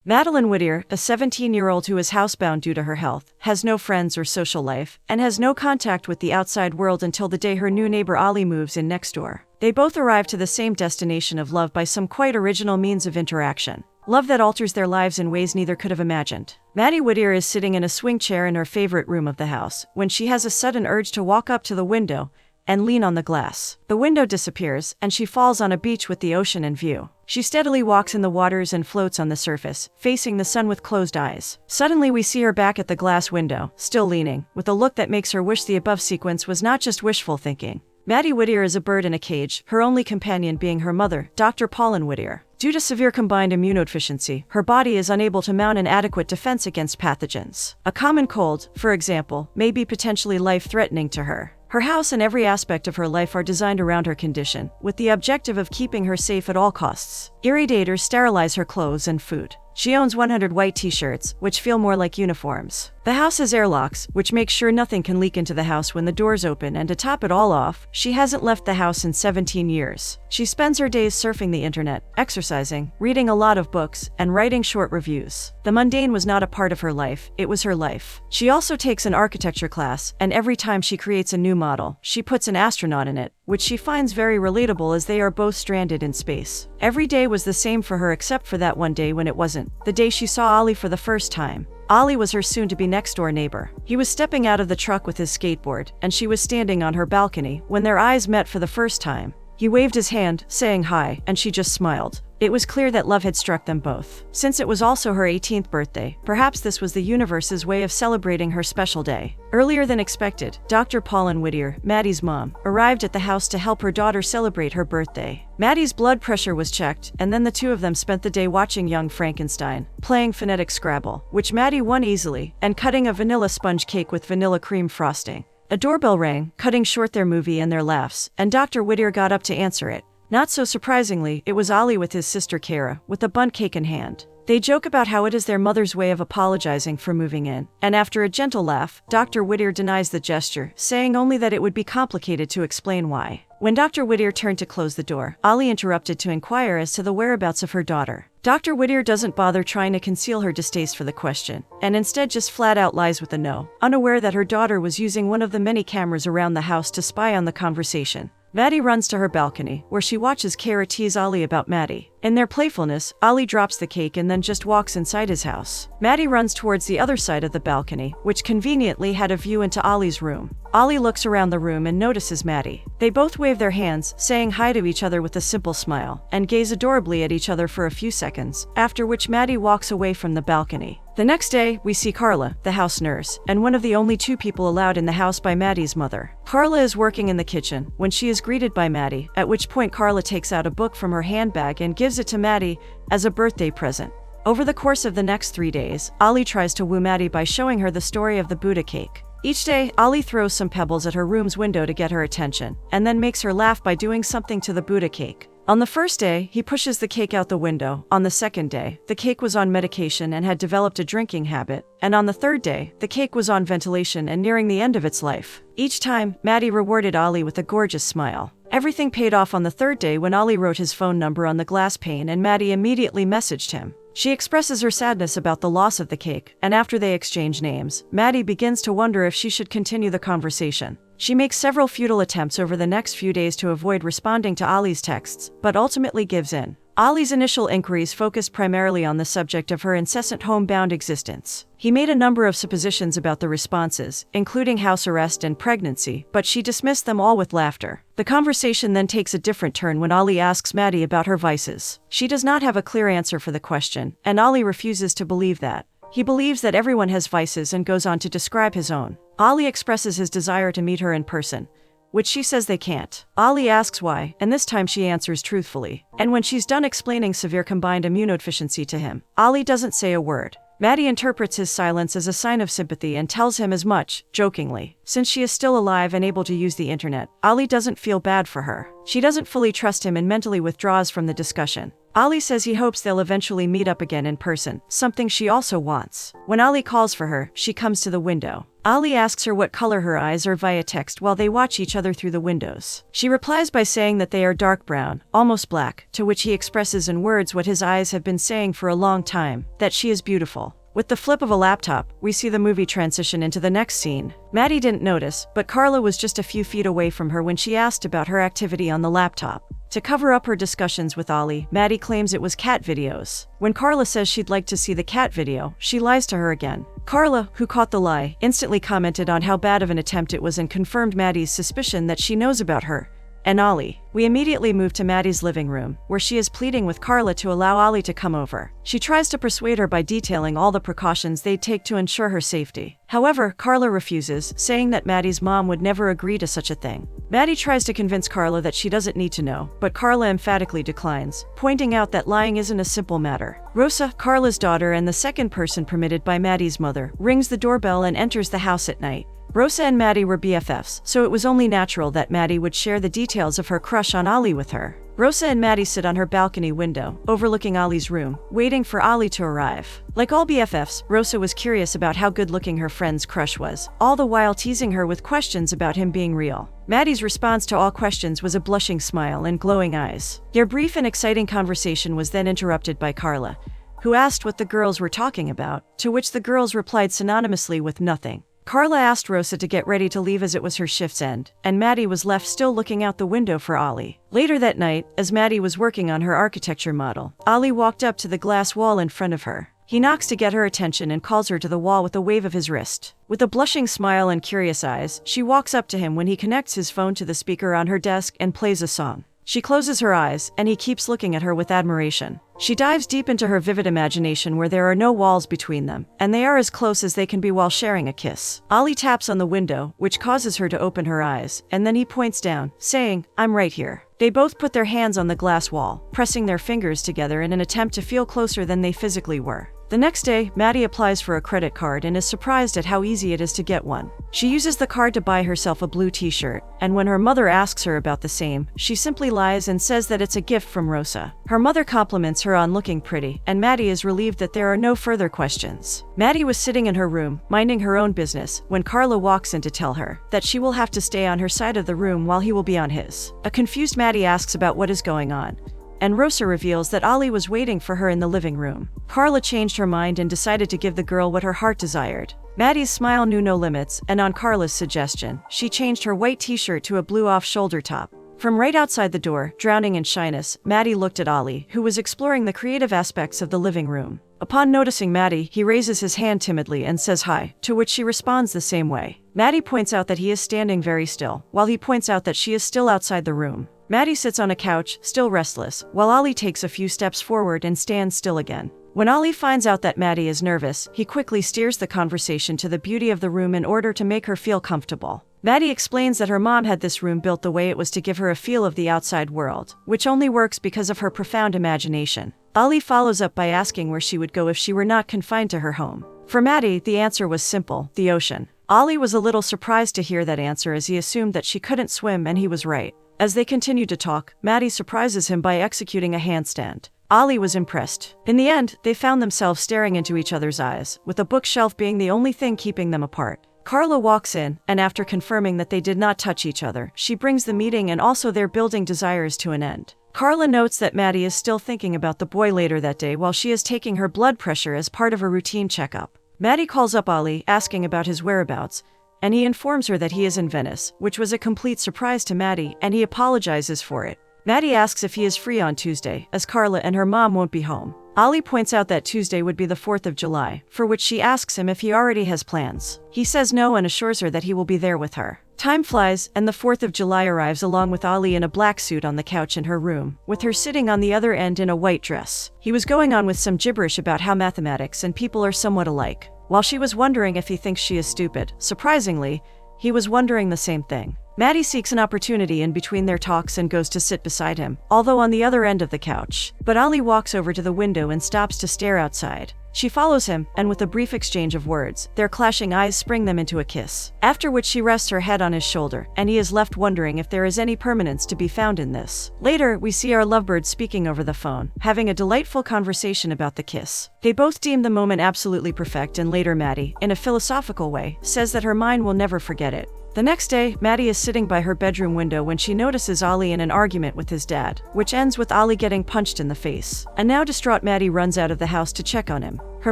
Madeline Whittier, a 17-year-old who is housebound due to her health, has no friends or social life, and has no contact with the outside world until the day her new neighbor Ollie moves in next door. They both arrive to the same destination of love by some quite original means of interaction. Love that alters their lives in ways neither could have imagined. Maddie Whittier is sitting in a swing chair in her favorite room of the house when she has a sudden urge to walk up to the window and lean on the glass. The window disappears, and she falls on a beach with the ocean in view. She steadily walks in the waters and floats on the surface, facing the sun with closed eyes. Suddenly we see her back at the glass window, still leaning, with a look that makes her wish the above sequence was not just wishful thinking. Maddie Whittier is a bird in a cage, her only companion being her mother, Dr. Pauline Whittier. Due to severe combined immunodeficiency, her body is unable to mount an adequate defense against pathogens. A common cold, for example, may be potentially life-threatening to her. Her house and every aspect of her life are designed around her condition, with the objective of keeping her safe at all costs. Irrigators sterilize her clothes and food. She owns 100 white t-shirts, which feel more like uniforms. The house has airlocks, which make sure nothing can leak into the house when the doors open, and to top it all off, she hasn't left the house in 17 years. She spends her days surfing the internet, exercising, reading a lot of books, and writing short reviews. The mundane was not a part of her life, it was her life. She also takes an architecture class, and every time she creates a new model, she puts an astronaut in it, which she finds very relatable as they are both stranded in space. Every day was the same for her except for that one day when it wasn't, the day she saw Ollie for the first time. Ollie was her soon-to-be next-door neighbor. He was stepping out of the truck with his skateboard, and she was standing on her balcony when their eyes met for the first time. He waved his hand, saying hi, and she just smiled. It was clear that love had struck them both. Since it was also her 18th birthday, perhaps this was the universe's way of celebrating her special day. Earlier than expected, Dr. Pauline Whittier, Maddie's mom, arrived at the house to help her daughter celebrate her birthday. Maddie's blood pressure was checked, and then the two of them spent the day watching Young Frankenstein, playing phonetic Scrabble, which Maddie won easily, and cutting a vanilla sponge cake with vanilla cream frosting. A doorbell rang, cutting short their movie and their laughs, and Dr. Whittier got up to answer it. Not so surprisingly, it was Ollie with his sister Kara, with a bundt cake in hand. They joke about how it is their mother's way of apologizing for moving in, and after a gentle laugh, Dr. Whittier denies the gesture, saying only that it would be complicated to explain why. When Dr. Whittier turned to close the door, Ollie interrupted to inquire as to the whereabouts of her daughter. Dr. Whittier doesn't bother trying to conceal her distaste for the question, and instead just flat out lies with a no, unaware that her daughter was using one of the many cameras around the house to spy on the conversation. Maddie runs to her balcony, where she watches Kara tease Ollie about Maddie. In their playfulness, Ollie drops the cake and then just walks inside his house. Maddie runs towards the other side of the balcony, which conveniently had a view into Ollie's room. Ollie looks around the room and notices Maddie. They both wave their hands, saying hi to each other with a simple smile, and gaze adorably at each other for a few seconds, after which Maddie walks away from the balcony. The next day, we see Carla, the house nurse, and one of the only two people allowed in the house by Maddie's mother. Carla is working in the kitchen when she is greeted by Maddie, at which point Carla takes out a book from her handbag and gives it to Maddie as a birthday present. Over the course of the next 3 days, Ollie tries to woo Maddie by showing her the story of the Buddha cake. Each day, Ollie throws some pebbles at her room's window to get her attention, and then makes her laugh by doing something to the Buddha cake. On the first day, he pushes the cake out the window. On the second day, the cake was on medication and had developed a drinking habit. And on the third day, the cake was on ventilation and nearing the end of its life. Each time, Maddie rewarded Ollie with a gorgeous smile. Everything paid off on the third day when Ollie wrote his phone number on the glass pane and Maddie immediately messaged him. She expresses her sadness about the loss of the cake, and after they exchange names, Maddie begins to wonder if she should continue the conversation. She makes several futile attempts over the next few days to avoid responding to Ollie's texts, but ultimately gives in. Ollie's initial inquiries focused primarily on the subject of her incessant homebound existence. He made a number of suppositions about the responses, including house arrest and pregnancy, but she dismissed them all with laughter. The conversation then takes a different turn when Ollie asks Maddie about her vices. She does not have a clear answer for the question, and Ollie refuses to believe that. He believes that everyone has vices and goes on to describe his own. Ollie expresses his desire to meet her in person, which she says they can't. Ollie asks why, and this time she answers truthfully. And when she's done explaining severe combined immunodeficiency to him, Ollie doesn't say a word. Maddie interprets his silence as a sign of sympathy and tells him as much, jokingly. Since she is still alive and able to use the internet, Ollie doesn't feel bad for her. She doesn't fully trust him and mentally withdraws from the discussion. Ollie says he hopes they'll eventually meet up again in person, something she also wants. When Ollie calls for her, she comes to the window. Ali asks her what color her eyes are via text while they watch each other through the windows. She replies by saying that they are dark brown, almost black, to which he expresses in words what his eyes have been saying for a long time, that she is beautiful. With the flip of a laptop, we see the movie transition into the next scene. Maddie didn't notice, but Carla was just a few feet away from her when she asked about her activity on the laptop. To cover up her discussions with Ali, Maddie claims it was cat videos. When Carla says she'd like to see the cat video, she lies to her again. Carla, who caught the lie, instantly commented on how bad of an attempt it was and confirmed Maddie's suspicion that she knows about her and Ali. We immediately move to Maddie's living room, where she is pleading with Carla to allow Ali to come over. She tries to persuade her by detailing all the precautions they'd take to ensure her safety. However, Carla refuses, saying that Maddie's mom would never agree to such a thing. Maddie tries to convince Carla that she doesn't need to know, but Carla emphatically declines, pointing out that lying isn't a simple matter. Rosa, Carla's daughter and the second person permitted by Maddie's mother, rings the doorbell and enters the house at night. Rosa and Maddie were BFFs, so it was only natural that Maddie would share the details of her crush on Ali with her. Rosa and Maddie sit on her balcony window, overlooking Ali's room, waiting for Ali to arrive. Like all BFFs, Rosa was curious about how good-looking her friend's crush was, all the while teasing her with questions about him being real. Maddie's response to all questions was a blushing smile and glowing eyes. Their brief and exciting conversation was then interrupted by Carla, who asked what the girls were talking about, to which the girls replied synonymously with nothing. Carla asked Rosa to get ready to leave as it was her shift's end, and Maddie was left still looking out the window for Ali. Later that night, as Maddie was working on her architecture model, Ali walked up to the glass wall in front of her. He knocks to get her attention and calls her to the wall with a wave of his wrist. With a blushing smile and curious eyes, she walks up to him when he connects his phone to the speaker on her desk and plays a song. She closes her eyes, and he keeps looking at her with admiration. She dives deep into her vivid imagination where there are no walls between them, and they are as close as they can be while sharing a kiss. Ali taps on the window, which causes her to open her eyes, and then he points down, saying, "I'm right here." They both put their hands on the glass wall, pressing their fingers together in an attempt to feel closer than they physically were. The next day, Maddie applies for a credit card and is surprised at how easy it is to get one. She uses the card to buy herself a blue t-shirt, and when her mother asks her about the same, she simply lies and says that it's a gift from Rosa. Her mother compliments her on looking pretty, and Maddie is relieved that there are no further questions. Maddie was sitting in her room, minding her own business, when Carla walks in to tell her that she will have to stay on her side of the room while he will be on his. A confused Maddie asks about what is going on, and Rosa reveals that Ali was waiting for her in the living room. Carla changed her mind and decided to give the girl what her heart desired. Maddie's smile knew no limits, and on Carla's suggestion, she changed her white t-shirt to a blue off-shoulder top. From right outside the door, drowning in shyness, Maddie looked at Ali, who was exploring the creative aspects of the living room. Upon noticing Maddie, he raises his hand timidly and says hi, to which she responds the same way. Maddie points out that he is standing very still, while he points out that she is still outside the room. Maddie sits on a couch, still restless, while Ali takes a few steps forward and stands still again. When Ali finds out that Maddie is nervous, he quickly steers the conversation to the beauty of the room in order to make her feel comfortable. Maddie explains that her mom had this room built the way it was to give her a feel of the outside world, which only works because of her profound imagination. Ali follows up by asking where she would go if she were not confined to her home. For Maddie, the answer was simple: the ocean. Ali was a little surprised to hear that answer as he assumed that she couldn't swim, and he was right. As they continued to talk, Maddie surprises him by executing a handstand. Ali was impressed. In the end, they found themselves staring into each other's eyes, with a bookshelf being the only thing keeping them apart. Carla walks in, and after confirming that they did not touch each other, she brings the meeting and also their building desires to an end. Carla notes that Maddie is still thinking about the boy later that day while she is taking her blood pressure as part of a routine checkup. Maddie calls up Ali, asking about his whereabouts, and he informs her that he is in Venice, which was a complete surprise to Maddie, and he apologizes for it. Maddie asks if he is free on Tuesday, as Carla and her mom won't be home. Ali points out that Tuesday would be the 4th of July, for which she asks him if he already has plans. He says no and assures her that he will be there with her. Time flies, and the 4th of July arrives along with Ali in a black suit on the couch in her room, with her sitting on the other end in a white dress. He was going on with some gibberish about how mathematics and people are somewhat alike. While she was wondering if he thinks she is stupid, surprisingly, he was wondering the same thing. Maddie seeks an opportunity in between their talks and goes to sit beside him, although on the other end of the couch. But Ali walks over to the window and stops to stare outside. She follows him, and with a brief exchange of words, their clashing eyes spring them into a kiss. After which she rests her head on his shoulder, and he is left wondering if there is any permanence to be found in this. Later, we see our lovebirds speaking over the phone, having a delightful conversation about the kiss. They both deem the moment absolutely perfect, and later Maddie, in a philosophical way, says that her mind will never forget it. The next day, Maddie is sitting by her bedroom window when she notices Ollie in an argument with his dad, which ends with Ollie getting punched in the face. A now distraught Maddie runs out of the house to check on him. Her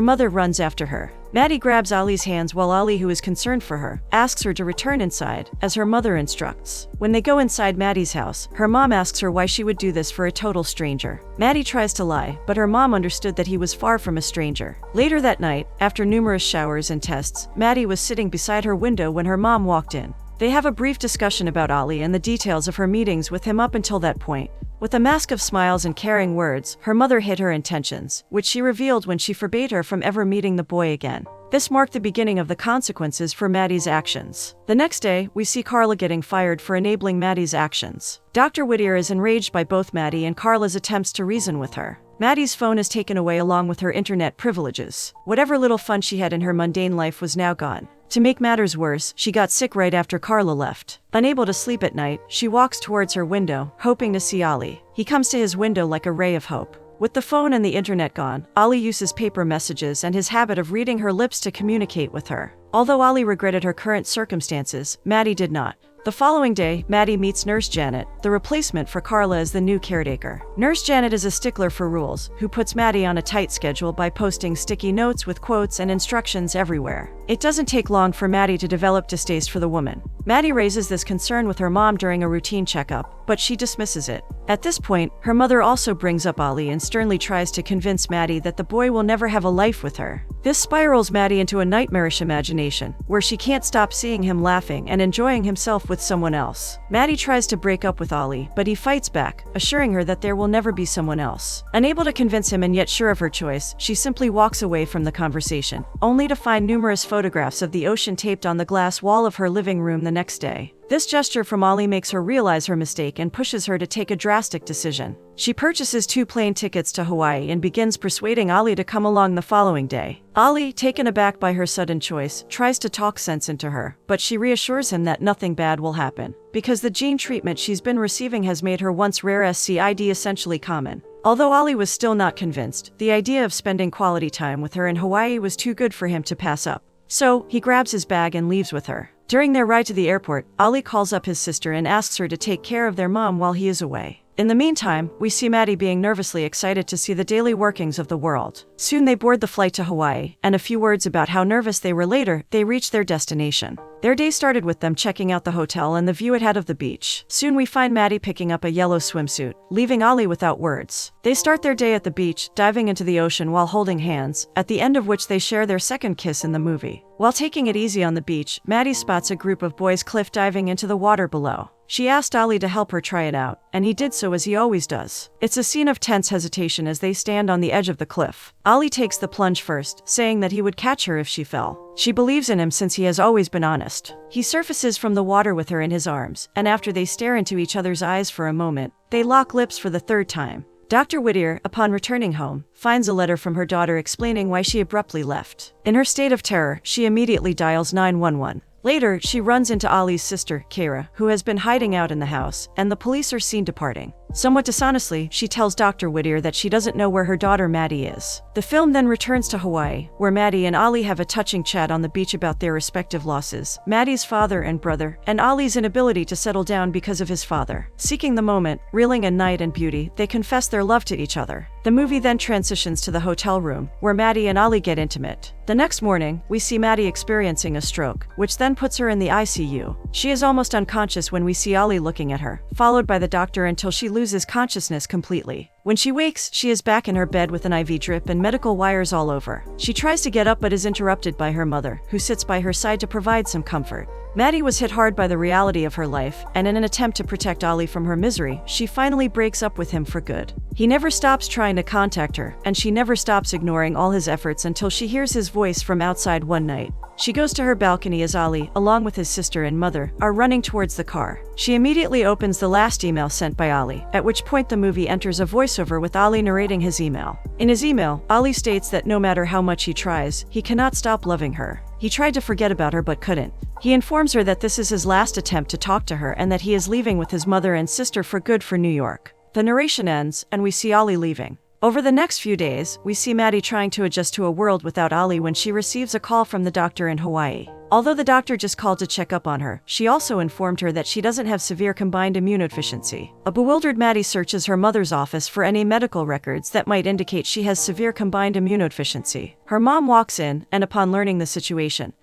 mother runs after her. Maddie grabs Ollie's hands while Ollie, who is concerned for her, asks her to return inside, as her mother instructs. When they go inside Maddie's house, her mom asks her why she would do this for a total stranger. Maddie tries to lie, but her mom understood that he was far from a stranger. Later that night, after numerous showers and tests, Maddie was sitting beside her window when her mom walked in. They have a brief discussion about Ollie and the details of her meetings with him up until that point. With a mask of smiles and caring words, her mother hid her intentions, which she revealed when she forbade her from ever meeting the boy again. This marked the beginning of the consequences for Maddie's actions. The next day, we see Carla getting fired for enabling Maddie's actions. Dr. Whittier is enraged by both Maddie and Carla's attempts to reason with her. Maddie's phone is taken away along with her internet privileges. Whatever little fun she had in her mundane life was now gone. To make matters worse, she got sick right after Carla left. Unable to sleep at night, she walks towards her window, hoping to see Ollie. He comes to his window like a ray of hope. With the phone and the internet gone, Ollie uses paper messages and his habit of reading her lips to communicate with her. Although Ollie regretted her current circumstances, Maddie did not. The following day, Maddie meets Nurse Janet, the replacement for Carla as the new caretaker. Nurse Janet is a stickler for rules, who puts Maddie on a tight schedule by posting sticky notes with quotes and instructions everywhere. It doesn't take long for Maddie to develop distaste for the woman. Maddie raises this concern with her mom during a routine checkup, but she dismisses it. At this point, her mother also brings up Ollie and sternly tries to convince Maddie that the boy will never have a life with her. This spirals Maddie into a nightmarish imagination, where she can't stop seeing him laughing and enjoying himself with someone else. Maddie tries to break up with Ollie, but he fights back, assuring her that there will never be someone else. Unable to convince him and yet sure of her choice, she simply walks away from the conversation, only to find numerous photographs of the ocean taped on the glass wall of her living room the next day. This gesture from Ollie makes her realize her mistake and pushes her to take a drastic decision. She purchases 2 plane tickets to Hawaii and begins persuading Ollie to come along the following day. Ollie, taken aback by her sudden choice, tries to talk sense into her, but she reassures him that nothing bad will happen, because the gene treatment she's been receiving has made her once rare SCID essentially common. Although Ollie was still not convinced, the idea of spending quality time with her in Hawaii was too good for him to pass up. So, he grabs his bag and leaves with her. During their ride to the airport, Ollie calls up his sister and asks her to take care of their mom while he is away. In the meantime, we see Maddie being nervously excited to see the daily workings of the world. Soon they board the flight to Hawaii, and a few words about how nervous they were later, they reach their destination. Their day started with them checking out the hotel and the view it had of the beach. Soon we find Maddie picking up a yellow swimsuit, leaving Ollie without words. They start their day at the beach, diving into the ocean while holding hands, at the end of which they share their second kiss in the movie. While taking it easy on the beach, Maddie spots a group of boys cliff diving into the water below. She asked Ollie to help her try it out, and he did so as he always does. It's a scene of tense hesitation as they stand on the edge of the cliff. Ollie takes the plunge first, saying that he would catch her if she fell. She believes in him since he has always been honest. He surfaces from the water with her in his arms, and after they stare into each other's eyes for a moment, they lock lips for the third time. Dr. Whittier, upon returning home, finds a letter from her daughter explaining why she abruptly left. In her state of terror, she immediately dials 911. Later, she runs into Ollie's sister, Kara, who has been hiding out in the house, and the police are seen departing. Somewhat dishonestly, she tells Dr. Whittier that she doesn't know where her daughter Maddie is. The film then returns to Hawaii, where Maddie and Ollie have a touching chat on the beach about their respective losses, Maddie's father and brother, and Ollie's inability to settle down because of his father. Seeking the moment, reeling in night and beauty, they confess their love to each other. The movie then transitions to the hotel room, where Maddie and Ollie get intimate. The next morning, we see Maddie experiencing a stroke, which then puts her in the ICU. She is almost unconscious when we see Ollie looking at her, followed by the doctor until she loses consciousness completely. When she wakes, she is back in her bed with an IV drip and medical wires all over. She tries to get up but is interrupted by her mother, who sits by her side to provide some comfort. Maddie was hit hard by the reality of her life, and in an attempt to protect Ollie from her misery, she finally breaks up with him for good. He never stops trying to contact her, and she never stops ignoring all his efforts until she hears his voice from outside one night. She goes to her balcony as Ollie, along with his sister and mother, are running towards the car. She immediately opens the last email sent by Ollie, at which point the movie enters a voiceover with Ollie narrating his email. In his email, Ollie states that no matter how much he tries, he cannot stop loving her. He tried to forget about her but couldn't. He informs her that this is his last attempt to talk to her and that he is leaving with his mother and sister for good for New York. The narration ends, and we see Ollie leaving. Over the next few days, we see Maddie trying to adjust to a world without Ollie when she receives a call from the doctor in Hawaii. Although the doctor just called to check up on her, she also informed her that she doesn't have severe combined immunodeficiency. A bewildered Maddie searches her mother's office for any medical records that might indicate she has severe combined immunodeficiency. Her mom walks in, and upon learning the situation,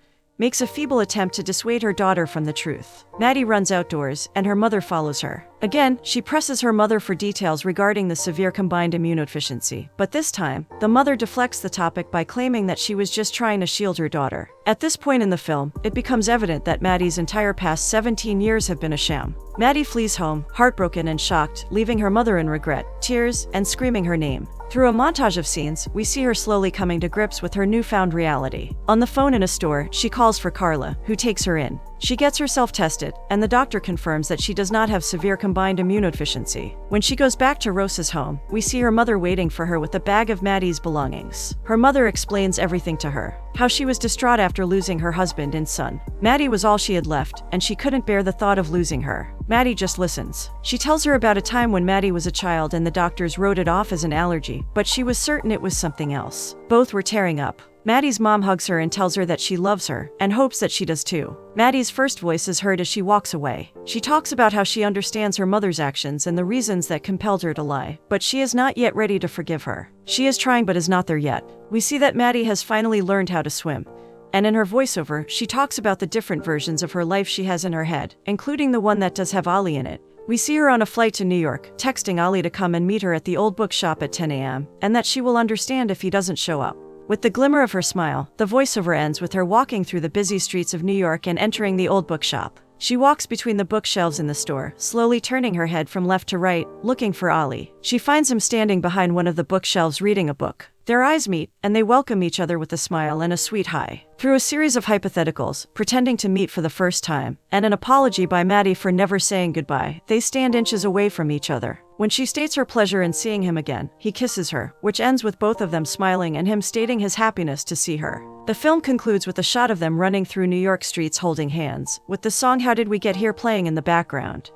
makes a feeble attempt to dissuade her daughter from the truth. Maddie runs outdoors, and her mother follows her. Again, she presses her mother for details regarding the severe combined immunodeficiency, but this time, the mother deflects the topic by claiming that she was just trying to shield her daughter. At this point in the film, it becomes evident that Maddie's entire past 17 years have been a sham. Maddie flees home, heartbroken and shocked, leaving her mother in regret, tears, and screaming her name. Through a montage of scenes, we see her slowly coming to grips with her newfound reality. On the phone in a store, she calls for Carla, who takes her in. She gets herself tested, and the doctor confirms that she does not have severe combined immunodeficiency. When she goes back to Rosa's home, we see her mother waiting for her with a bag of Maddie's belongings. Her mother explains everything to her. How she was distraught after losing her husband and son. Maddie was all she had left, and she couldn't bear the thought of losing her. Maddie just listens. She tells her about a time when Maddie was a child and the doctors wrote it off as an allergy, but she was certain it was something else. Both were tearing up. Maddie's mom hugs her and tells her that she loves her, and hopes that she does too. Maddie's first voice is heard as she walks away. She talks about how she understands her mother's actions and the reasons that compelled her to lie, but she is not yet ready to forgive her. She is trying but is not there yet. We see that Maddie has finally learned how to swim, and in her voiceover, she talks about the different versions of her life she has in her head, including the one that does have Ollie in it. We see her on a flight to New York, texting Ollie to come and meet her at the old bookshop at 10 a.m., and that she will understand if he doesn't show up. With the glimmer of her smile, the voiceover ends with her walking through the busy streets of New York and entering the old bookshop. She walks between the bookshelves in the store, slowly turning her head from left to right, looking for Ollie. She finds him standing behind one of the bookshelves reading a book. Their eyes meet, and they welcome each other with a smile and a sweet hi. Through a series of hypotheticals, pretending to meet for the first time, and an apology by Maddie for never saying goodbye, they stand inches away from each other. When she states her pleasure in seeing him again, he kisses her, which ends with both of them smiling and him stating his happiness to see her. The film concludes with a shot of them running through New York streets holding hands, with the song How Did We Get Here playing in the background.